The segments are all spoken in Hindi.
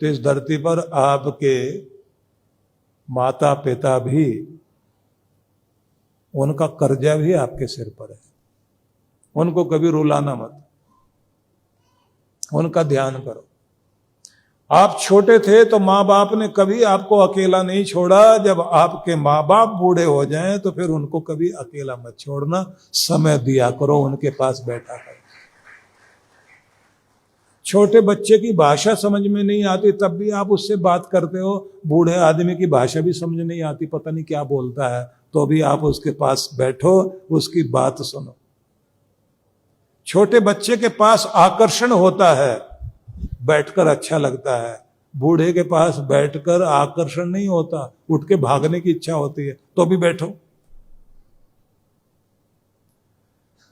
तो इस धरती पर आपके माता पिता भी, उनका कर्जा भी आपके सिर पर है। उनको कभी रुलाना मत, उनका ध्यान करो। आप छोटे थे तो माँ बाप ने कभी आपको अकेला नहीं छोड़ा। जब आपके माँ बाप बूढ़े हो जाएं तो फिर उनको कभी अकेला मत छोड़ना, समय दिया करो, उनके पास बैठा करो। छोटे बच्चे की भाषा समझ में नहीं आती तब भी आप उससे बात करते हो। बूढ़े आदमी की भाषा भी समझ नहीं आती, पता नहीं क्या बोलता है, तो भी आप उसके पास बैठो, उसकी बात सुनो। छोटे बच्चे के पास आकर्षण होता है, बैठकर अच्छा लगता है। बूढ़े के पास बैठकर आकर्षण नहीं होता, उठ के भागने की इच्छा होती है, तो भी बैठो।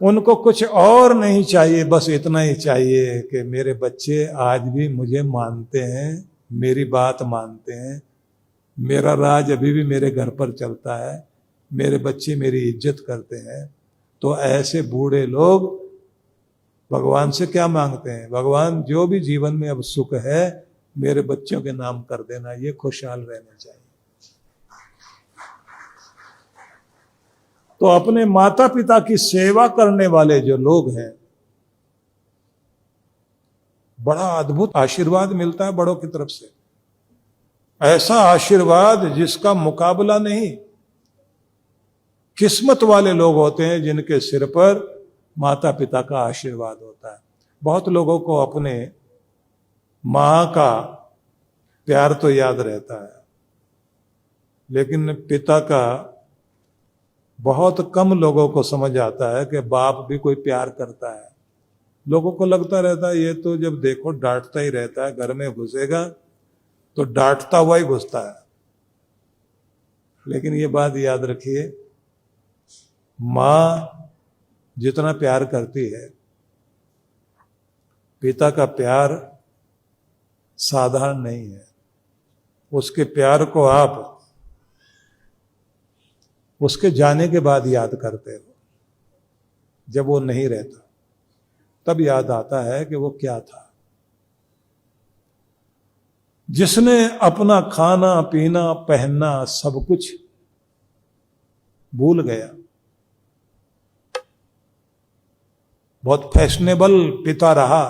उनको कुछ और नहीं चाहिए, बस इतना ही चाहिए कि मेरे बच्चे आज भी मुझे मानते हैं, मेरी बात मानते हैं, मेरा राज अभी भी मेरे घर पर चलता है, मेरे बच्चे मेरी इज्जत करते हैं। तो ऐसे बूढ़े लोग भगवान से क्या मांगते हैं? भगवान जो भी जीवन में अब सुख है मेरे बच्चों के नाम कर देना, ये खुशहाल रहना चाहिए। तो अपने माता पिता की सेवा करने वाले जो लोग हैं, बड़ा अद्भुत आशीर्वाद मिलता है बड़ों की तरफ से। ऐसा आशीर्वाद जिसका मुकाबला नहीं। किस्मत वाले लोग होते हैं जिनके सिर पर माता पिता का आशीर्वाद होता है। बहुत लोगों को अपने मां का प्यार तो याद रहता है, लेकिन पिता का बहुत कम लोगों को समझ आता है कि बाप भी कोई प्यार करता है। लोगों को लगता रहता है ये तो जब देखो डांटता ही रहता है, घर में घुसेगा तो डांटता हुआ ही घुसता है। लेकिन ये बात याद रखिए, मां जितना प्यार करती है, पिता का प्यार साधारण नहीं है। उसके प्यार को आप उसके जाने के बाद याद करते हो। जब वो नहीं रहता तब याद आता है कि वो क्या था। जिसने अपना खाना पीना पहनना सब कुछ भूल गया, बहुत फैशनेबल पिता रहा,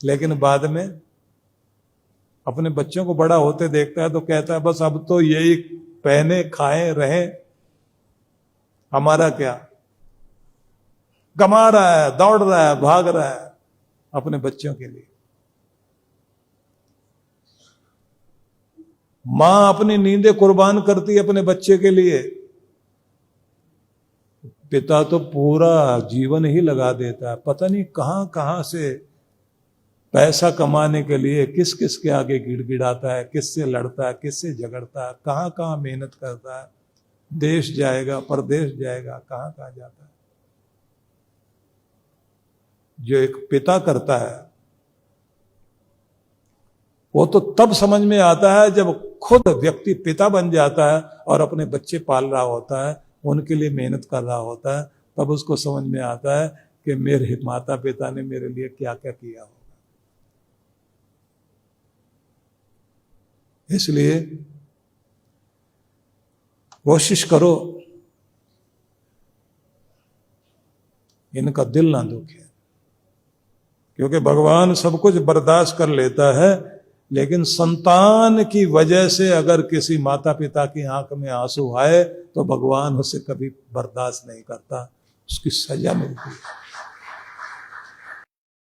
लेकिन बाद में अपने बच्चों को बड़ा होते देखता है तो कहता है बस अब तो यही पहने खाएं रहें, हमारा क्या। कमा रहा है, दौड़ रहा है, भाग रहा है अपने बच्चों के लिए। मां अपनी नींदें कुर्बान करती है अपने बच्चे के लिए, पिता तो पूरा जीवन ही लगा देता है। पता नहीं कहां कहां से पैसा कमाने के लिए किस किस के आगे गिड़गिड़ाता है, किससे लड़ता है, किससे झगड़ता है, कहां कहां मेहनत करता है। देश जाएगा, परदेश जाएगा, कहां कहां जाता है। जो एक पिता करता है वो तो तब समझ में आता है जब खुद व्यक्ति पिता बन जाता है और अपने बच्चे पाल रहा होता है, उनके लिए मेहनत कर रहा होता है। तब उसको समझ में आता है कि मेरे माता पिता ने मेरे लिए क्या क्या किया होगा। इसलिए कोशिश करो इनका दिल ना दुखे, क्योंकि भगवान सब कुछ बर्दाश्त कर लेता है, लेकिन संतान की वजह से अगर किसी माता पिता की आंख में आंसू आए तो भगवान उसे कभी बर्दाश्त नहीं करता, उसकी सजा मिलती है।